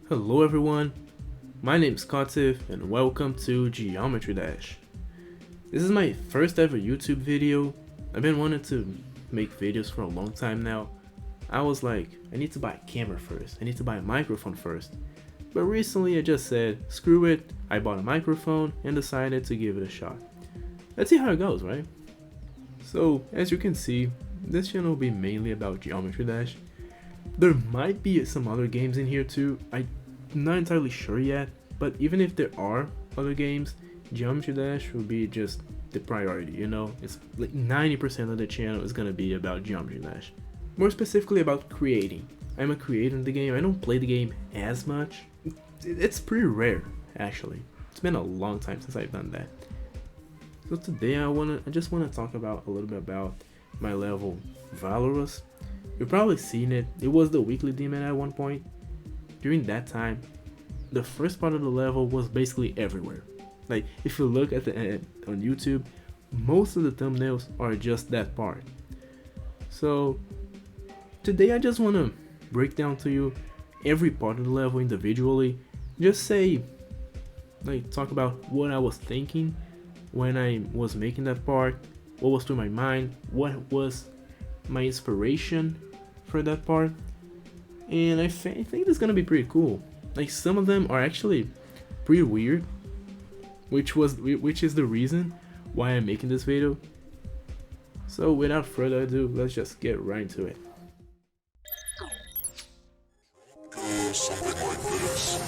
Hello everyone, my name is Katif and welcome to Geometry Dash. This is my first ever YouTube video. I've been wanting to make videos for a long time now. I was like, I need to buy a camera first, I need to buy a microphone first. But recently I just said, screw it, I bought a microphone and decided to give it a shot. Let's see how it goes, right? So, as you can see, this channel will be mainly about Geometry Dash. There might be some other games in here too, I'm not entirely sure yet, but even if there are other games, Geometry Dash will be just the priority, you know? It's like 90% of the channel is gonna be about Geometry Dash. More specifically about creating. I'm a creator in the game, I don't play the game as much. It's pretty rare, actually. It's been a long time since I've done that. So today I just wanna talk about a little bit about my level Valorous. You've probably seen it. It was the weekly demon at one point. During that time, the first part of the level was basically everywhere. Like, if you look at the end on YouTube, most of the thumbnails are just that part. So today I just want to break down to you every part of the level individually. Just say, like, talk about what I was thinking when I was making that part, what was through my mind, what was my inspiration for that part, and I think it's gonna be pretty cool. Like, some of them are actually pretty weird, which is the reason why I'm making this video. So without further ado, let's just get right into it. Something like this.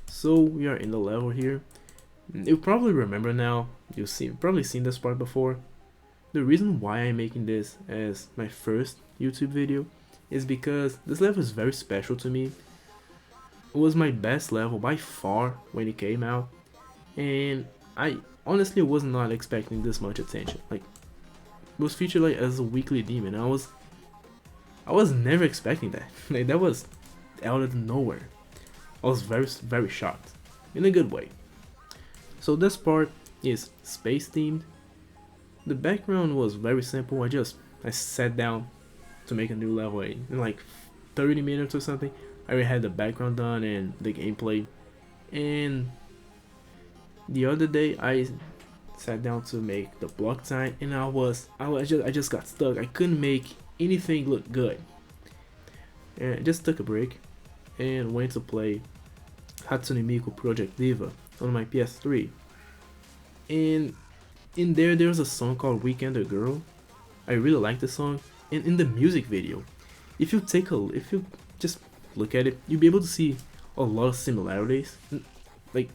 So we are in the level here. You'll probably remember now, you've probably seen this part before. The reason why I'm making this as my first YouTube video is because this level is very special to me. It was my best level by far when it came out, and I honestly was not expecting this much attention. Like, it was featured like as a weekly demon. I was never expecting that. Like, that was out of nowhere. I was very shocked, in a good way. So this part is space themed. The background was very simple. I sat down to make a new level in like 30 minutes or something. I already had the background done and the gameplay. And the other day I sat down to make the block time, and I just got stuck. I couldn't make anything look good. And I just took a break and went to play Hatsune Miku Project Diva on my PS3. And in there's a song called Weekender Girl. I really like the song, and in the music video, if you just look at it, you'll be able to see a lot of similarities, like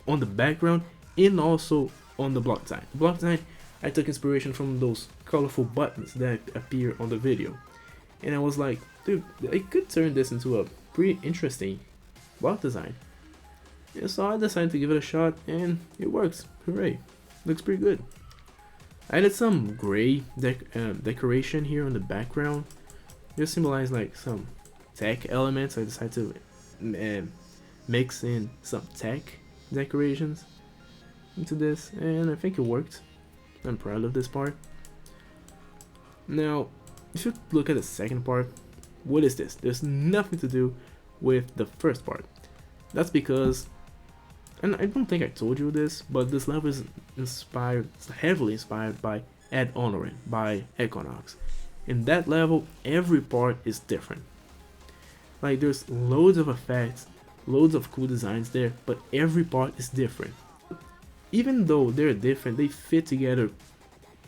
on the background and also on the block time. The block time, I took inspiration from those colorful buttons that appear on the video, and I was like, dude, I could turn this into a pretty interesting block design. Yeah, so I decided to give it a shot, and it works. Hooray! Looks pretty good. I added some gray decoration here on the background, just symbolize like some tech elements. I decided to mix in some tech decorations into this, and I think it worked. I'm proud of this part. Now, if you look at the second part, what is this? There's nothing to do with the first part. That's because, and I don't think I told you this, but this level is heavily inspired by Ad Honorem by Equinox. In that level, every part is different. Like, there's loads of effects, loads of cool designs there, but every part is different. Even though they're different, they fit together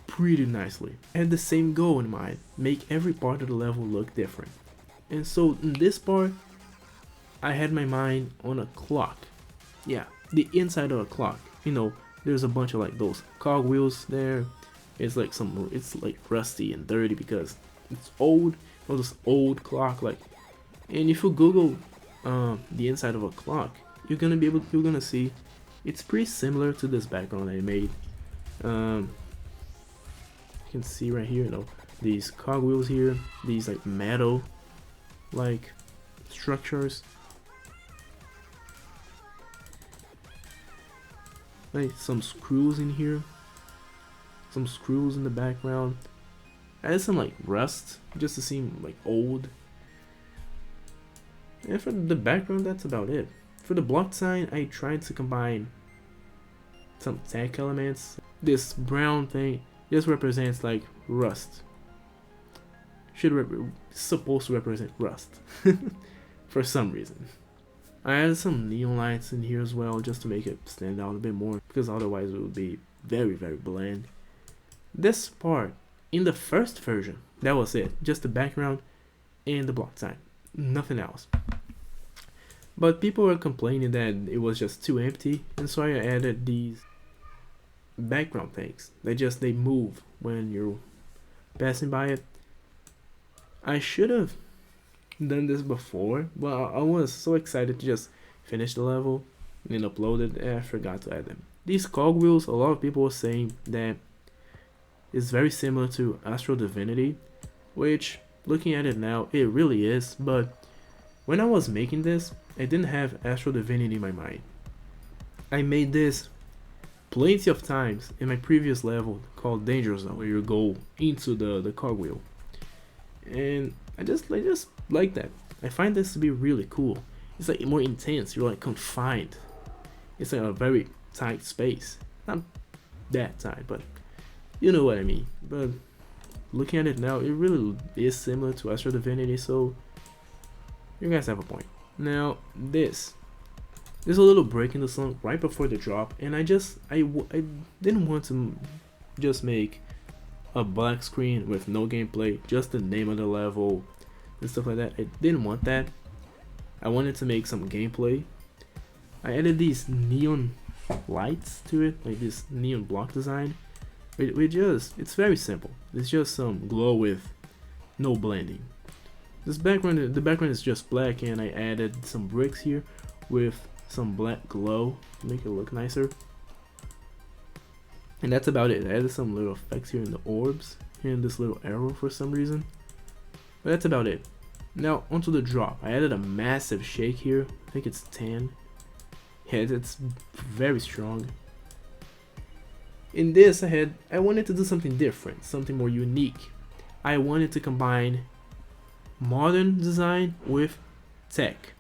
pretty nicely. I had the same goal in mind, make every part of the level look different. And so in this part, I had my mind on a clock. Yeah, the inside of a clock. You know, there's a bunch of like those cogwheels there. It's like rusty and dirty because it's old. All this old clock, like. And if you Google the inside of a clock, you're gonna see it's pretty similar to this background I made. You can see right here, you know, these cogwheels here, these like metal like structures. like some screws in here, some screws in the background. I added some like rust just to seem like old. And for the background, that's about it. For the block design, I tried to combine some tech elements. This brown thing just represents like rust. Supposed to represent rust for some reason. I added some neon lights in here as well just to make it stand out a bit more, because otherwise it would be very bland. This part in the first version, that was it, just the background and the block design, nothing else. But people were complaining that it was just too empty, and so I added these background things. They move when you're passing by it. I should have done this before, but I was so excited to just finish the level and upload it, and I forgot to add them. These cogwheels, a lot of people were saying that it's very similar to Astral Divinity, which, looking at it now, it really is, but when I was making this, I didn't have Astral Divinity in my mind. I made this plenty of times in my previous level called Danger Zone, where you go into the cogwheel. And I just like that. I find this to be really cool. It's like more intense. You're like confined. It's like a very tight space. Not that tight, but you know what I mean. But looking at it now, it really is similar to Astral Divinity, so you guys have a point. Now there's a little break in the song right before the drop, and I didn't want to just make a black screen with no gameplay, just the name of the level and stuff like that. I didn't want that. I wanted to make some gameplay. I added these neon lights to it, like this neon block design. It's very simple. It's just some glow with no blending. The background is just black, and I added some bricks here with some black glow to make it look nicer. And that's about it. I added some little effects here in the orbs, here in this little arrow for some reason. But that's about it. Now onto the drop. I added a massive shake here. I think it's 10. Yeah, it's very strong. In this I wanted to do something different, something more unique. I wanted to combine modern design with tech.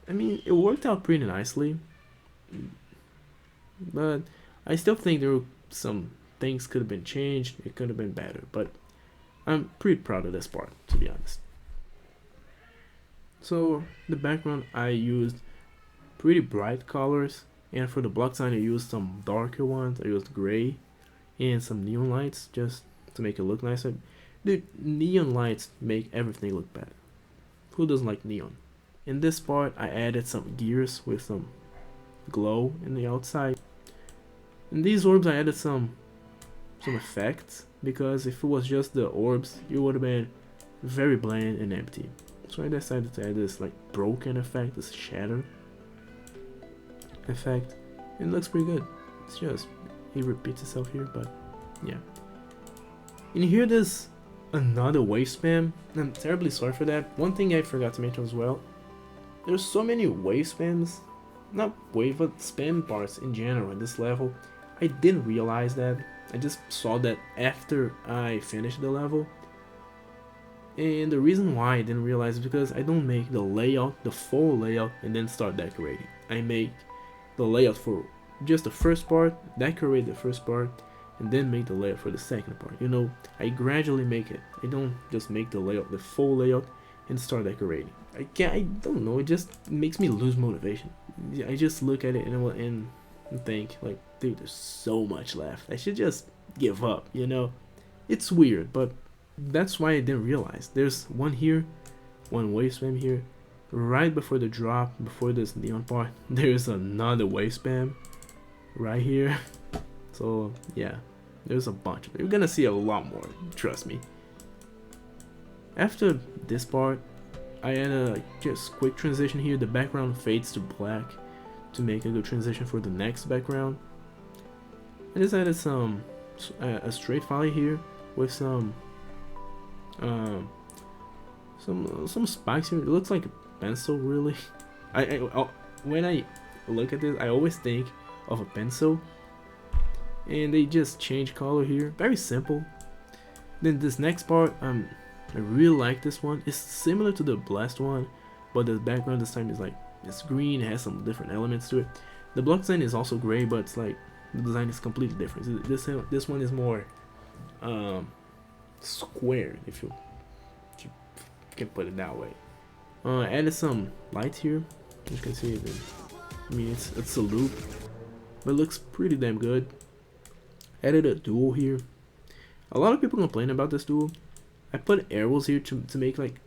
I mean, it worked out pretty nicely, but I still think there were some things could have been changed. It could have been better, but I'm pretty proud of this part, to be honest. So the background, I used pretty bright colors, and for the block sign I used some darker ones. I used gray and some neon lights just to make it look nicer. Dude, neon lights make everything look better. Who doesn't like neon? In this part I added some gears with some glow in the outside. In these orbs I added some effects, because if it was just the orbs it would have been very bland and empty. So I decided to add this like broken effect, this shatter effect. It looks pretty good. It's just, it repeats itself here, but yeah. In here there's another wave spam. I'm terribly sorry for that. One thing I forgot to mention as well, there's so many wave spams, not wave but spam parts in general in this level. I didn't realize that. I just saw that after I finished the level. And the reason why I didn't realize is because I don't make the layout, the full layout, and then start decorating. I make the layout for just the first part, decorate the first part, and then make the layout for the second part. You know, I gradually make it. I don't just make the layout, the full layout, and start decorating. I don't know, it just makes me lose motivation. I just look at it and think like, dude, there's so much left. I should just give up, you know? It's weird, but that's why I didn't realize. There's one here, one wave spam here. Right before the drop, before this neon part, there's another wave spam right here. So yeah, there's a bunch of it. You're gonna see a lot more, trust me. After this part, I add a just quick transition here. The background fades to black to make a good transition for the next background. I just added some a straight file here with some spikes here. It looks like a pencil, really. When I look at this, I always think of a pencil, and they just change color here. Very simple. Then this next part, I really like this one. It's similar to the last one, but the background this time is like it's green. It has some different elements to it. The block design is also gray, but it's like the design is completely different. This one is more square, if you can put it that way. Added some light here. As you can see, I mean it's a loop, but it looks pretty damn good. Added a dual here. A lot of people complain about this dual. I put arrows here to make like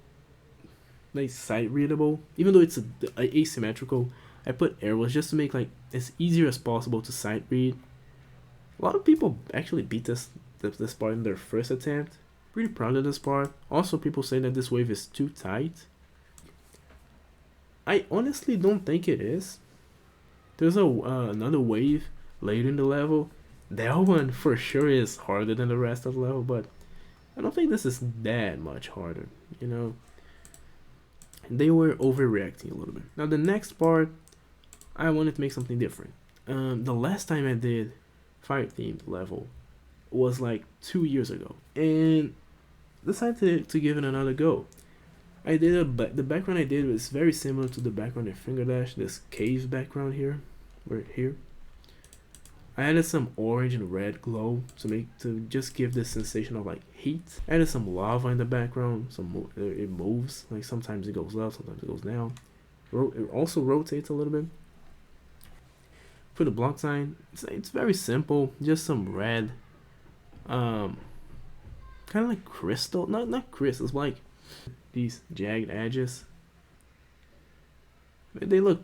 sight readable, even though it's asymmetrical. I put arrows just to make like as easier as possible to sight read. A lot of people actually beat this part in their first attempt. Pretty proud of this part. Also, people say that this wave is too tight. I honestly don't think it is. There's another wave later in the level. That one for sure is harder than the rest of the level, but I don't think this is that much harder, you know. They were overreacting a little bit. Now the next part, I wanted to make something different. The last time I did fire themed level was like 2 years ago, and decided to give it another go. I did the background I did was very similar to the background in Finger Dash, this cave background here, right here. I added some orange and red glow to just give this sensation of like heat. Added some lava in the background. It moves, like sometimes it goes up, sometimes it goes down. It also rotates a little bit. For the block sign, it's very simple. Just some red, kind of like crystal. Not crystal. It's like these jagged edges. They look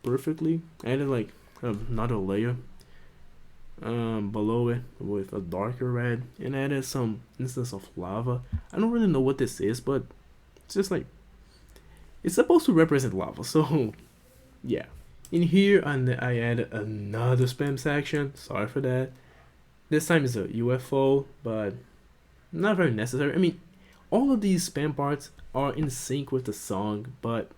perfectly. I added like another layer below it with a darker red, and added some instance of lava. I don't really know what this is, but it's just like it's supposed to represent lava, so yeah. In here I added another spam section. Sorry for that. This time it's a UFO, but not very necessary. I mean, all of these spam parts are in sync with the song, but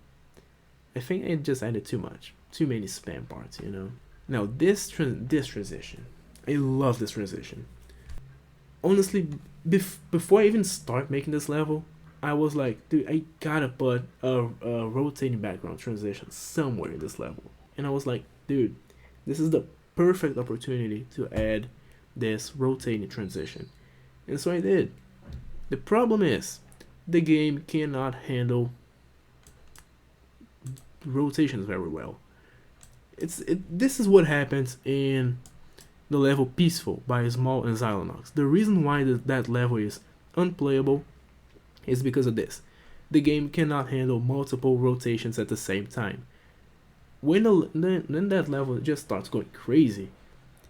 I think I just added too many spam parts, you know. Now this transition, I love this transition. Honestly, before I even start making this level, I was like, dude, I gotta put a rotating background transition somewhere in this level. And I was like, dude, this is the perfect opportunity to add this rotating transition. And so I did. The problem is, the game cannot handle rotations very well. This is what happens in the level Peaceful by Small and Xylonox. The reason why that level is unplayable is because of this. The game cannot handle multiple rotations at the same time. When that level just starts going crazy,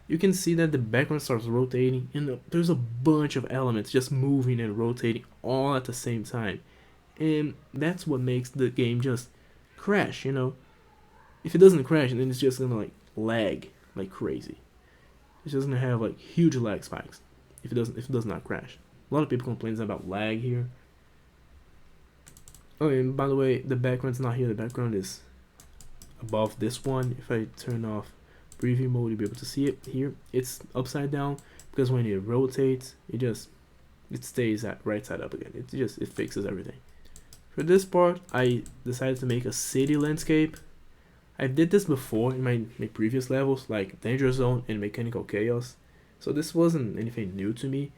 you can see that the background starts rotating, and there's a bunch of elements just moving and rotating all at the same time. And that's what makes the game just crash, you know. If it doesn't crash, then it's just gonna like lag like crazy. It's just gonna have like huge lag spikes if it does not crash. A lot of people complain about lag here. Oh, and by the way, the background's not here. The background is above this one. If I turn off preview mode, you'll be able to see it here. It's upside down because when it rotates, it stays at right side up again. It fixes everything. For this part, I decided to make a city landscape. I did this before in my previous levels, like Danger Zone and Mechanical Chaos, so this wasn't anything new to me.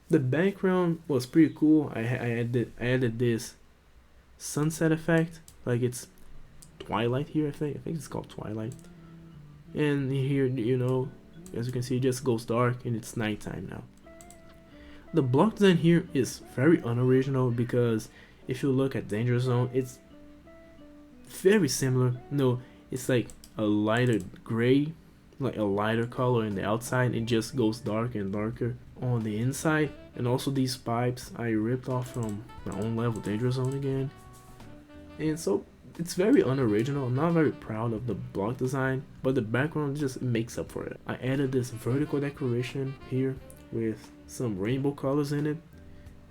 The background was pretty cool. I added this sunset effect, like it's twilight here. I think it's called twilight. And here, you know, as you can see, it just goes dark and it's nighttime now. The block design here is very unoriginal because if you look at Danger Zone, it's very similar. No, it's like a lighter gray, like a lighter color in the outside. It just goes darker and darker on the inside. And also these pipes I ripped off from my own level, Danger Zone again. And so it's very unoriginal. I'm not very proud of the block design, but the background just makes up for it. I added this vertical decoration here with some rainbow colors in it.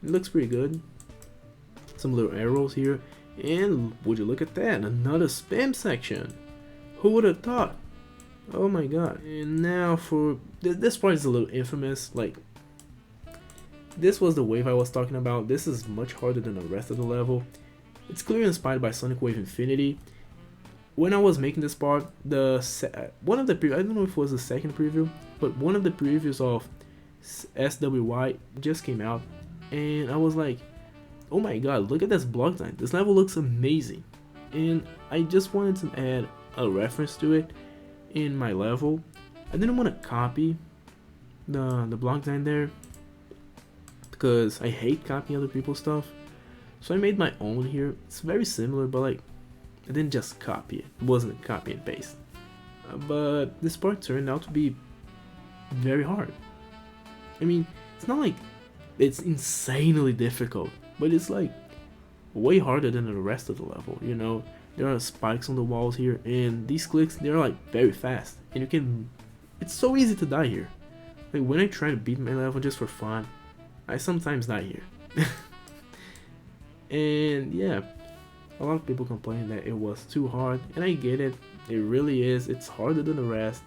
It looks pretty good. Some little arrows here, and would you look at that, another spam section. Who would have thought? Oh my god. And now for this part is a little infamous. Like, this was the wave I was talking about. This is much harder than the rest of the level. It's clearly inspired by Sonic Wave Infinity. When I was making this part, one of the I don't know if it was the second preview, but one of the previews of SWY just came out, and I was like, oh my god, look at this block design. This level looks amazing. And I just wanted to add a reference to it in my level. I didn't want to copy the block design there because I hate copying other people's stuff. So I made my own here. It's very similar, but like, I didn't just copy it. It wasn't copy and paste. But this part turned out to be very hard. I mean, it's not like it's insanely difficult, but it's like way harder than the rest of the level, you know? There are spikes on the walls here, and these clicks, they're like very fast. And you can, it's so easy to die here. Like when I try to beat my level just for fun, I sometimes die here. And yeah, a lot of people complain that it was too hard, and I get it. It really is. It's harder than the rest,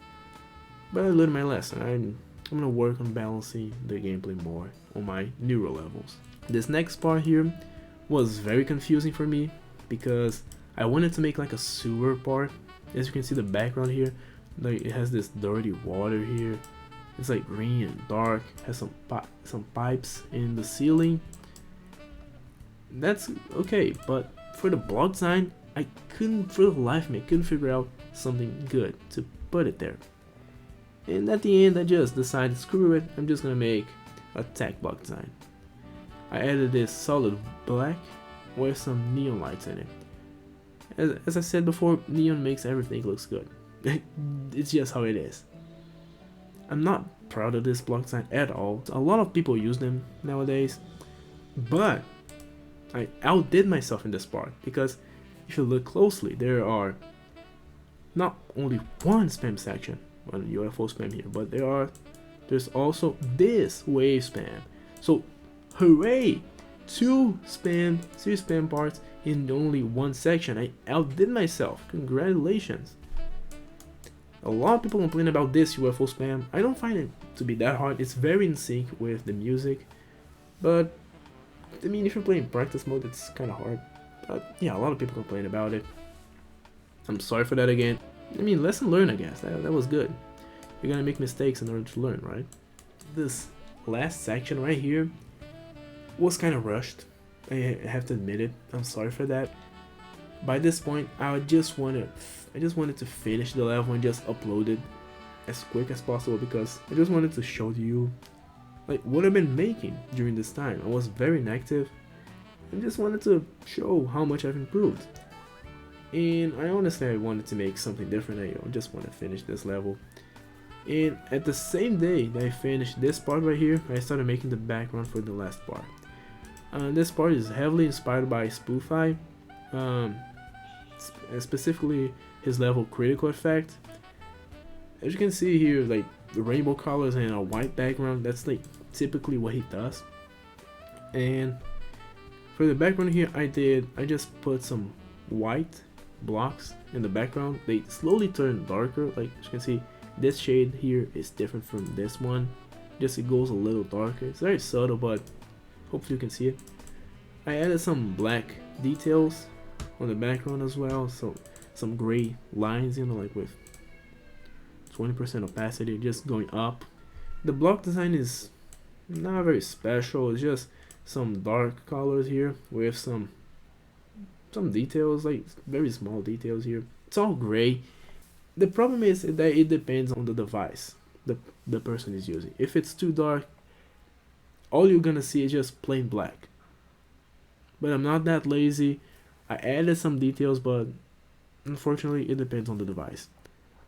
but I learned my lesson. I'm gonna work on balancing the gameplay more on my newer levels. This next part here was very confusing for me because I wanted to make like a sewer part. As you can see the background here, like it has this dirty water here. It's like green and dark. Has some pipes in the ceiling. That's okay, but for the block design, I couldn't, for the life of me, couldn't figure out something good to put it there. And at the end, I just decided, screw it, I'm just gonna make a tech block design. I added this solid black with some neon lights in it. As I said before, neon makes everything looks good. It's just how it is. I'm not proud of this block design at all. A lot of people use them nowadays, but I outdid myself in this part because if you look closely, there are not only one spam section, one UFO spam here, but there's also this wave spam. So hooray! Two spam parts in only one section. I outdid myself. Congratulations. A lot of people complain about this UFO spam. I don't find it to be that hard. It's very in sync with the music, but I mean, if you're playing practice mode, it's kind of hard. But yeah, a lot of people complain about it. I'm sorry for that again. I mean, lesson learned, I guess. That was good. You're gonna make mistakes in order to learn, right? This last section right here was kind of rushed. I have to admit it. I'm sorry for that. By this point, I just wanted to finish the level and just upload it as quick as possible because I just wanted to show you like what I've been making during this time. I was very inactive and just wanted to show how much I've improved. And I honestly wanted to make something different. I just want to finish this level. And at the same day that I finished this part right here, I started making the background for the last part. This part is heavily inspired by Spoofy, specifically his level critical effect. As you can see here, like the rainbow colors and a white background, that's like typically what he does. And for the background here, I just put some white blocks in the background. They slowly turn darker. Like as you can see, this shade here is different from this one. Just it goes a little darker. It's very subtle, but hopefully you can see it. I added some black details on the background as well, so some gray lines, you know, like with 20% opacity just going up. The block design is not very special. It's just some dark colors here with some details, like very small details here. It's all gray. The problem is that it depends on the device the person is using. If it's too dark, all you're gonna see is just plain black. But I'm not that lazy. I added some details, but unfortunately it depends on the device.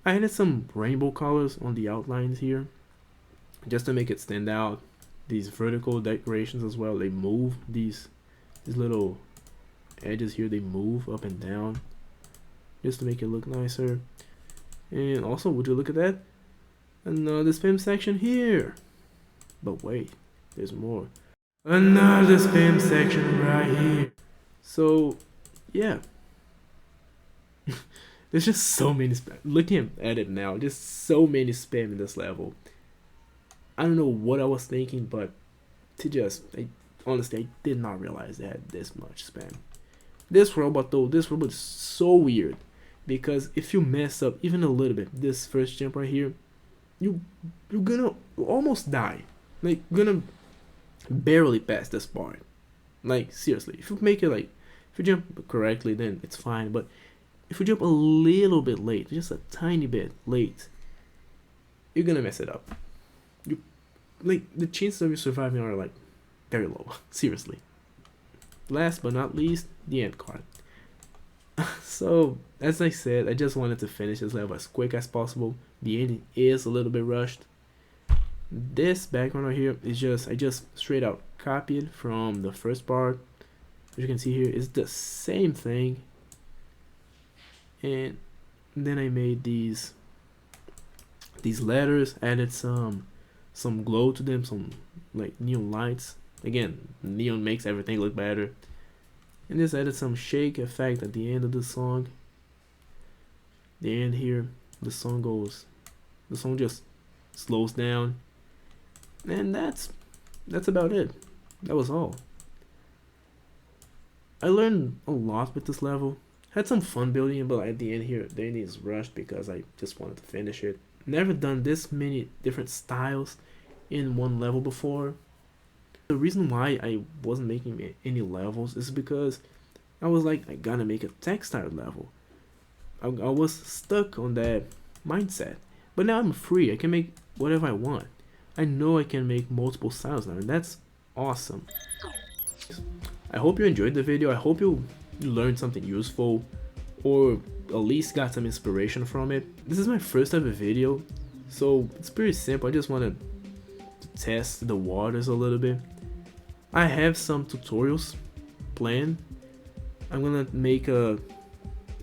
I added some rainbow colors on the outlines here just to make it stand out. These vertical decorations as well, they move. These little edges here, they move up and down just to make it look nicer. And also, would you look at that? Another spam section here. But wait, there's more. Another spam section right here. So yeah. There's just so many spam. Looking at it now, just so many spam in this level. I don't know what I was thinking, but honestly, I did not realize they had this much spam. This robot though, this robot is so weird, because if you mess up even a little bit, this first jump right here, you're gonna almost die. Like, gonna barely pass this part. Like, seriously, if you make it like, if you jump correctly, then it's fine. But if you jump a little bit late, just a tiny bit late, you're gonna mess it up. You, like, the chances of you surviving are like very low. Seriously. Last but not least, the end card. So, as I said, I just wanted to finish this level as quick as possible. The ending is a little bit rushed. This background right here is I just straight out copied from the first part. As you can see here, it's the same thing. And then I made these letters, added some glow to them, some like neon lights. Again, neon makes everything look better. And just added some shake effect at the end of the song. The end here, the song just slows down. And that's about it. That was all. I learned a lot with this level. Had some fun building it, but at the end here, the ending is rushed because I just wanted to finish it. Never done this many different styles in one level before. The reason why I wasn't making any levels is because I was like, I gotta make a textile level. I was stuck on that mindset. But now I'm free. I can make whatever I want. I know I can make multiple styles now, and that's awesome. I hope you enjoyed the video. I hope you learned something useful, or at least got some inspiration from it. This is my first ever video, so it's pretty simple. I just want to test the waters a little bit. I have some tutorials planned. I'm gonna make a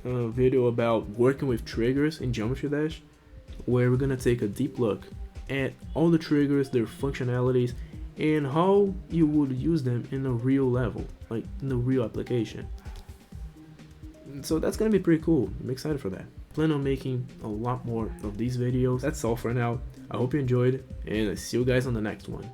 video about working with triggers in Geometry Dash, where we're gonna take a deep look at all the triggers, their functionalities, and how you would use them in a real level, like in a real application. So that's gonna be pretty cool. I'm excited for that. Plan on making a lot more of these videos. That's all for now. I hope you enjoyed, and I'll see you guys on the next one.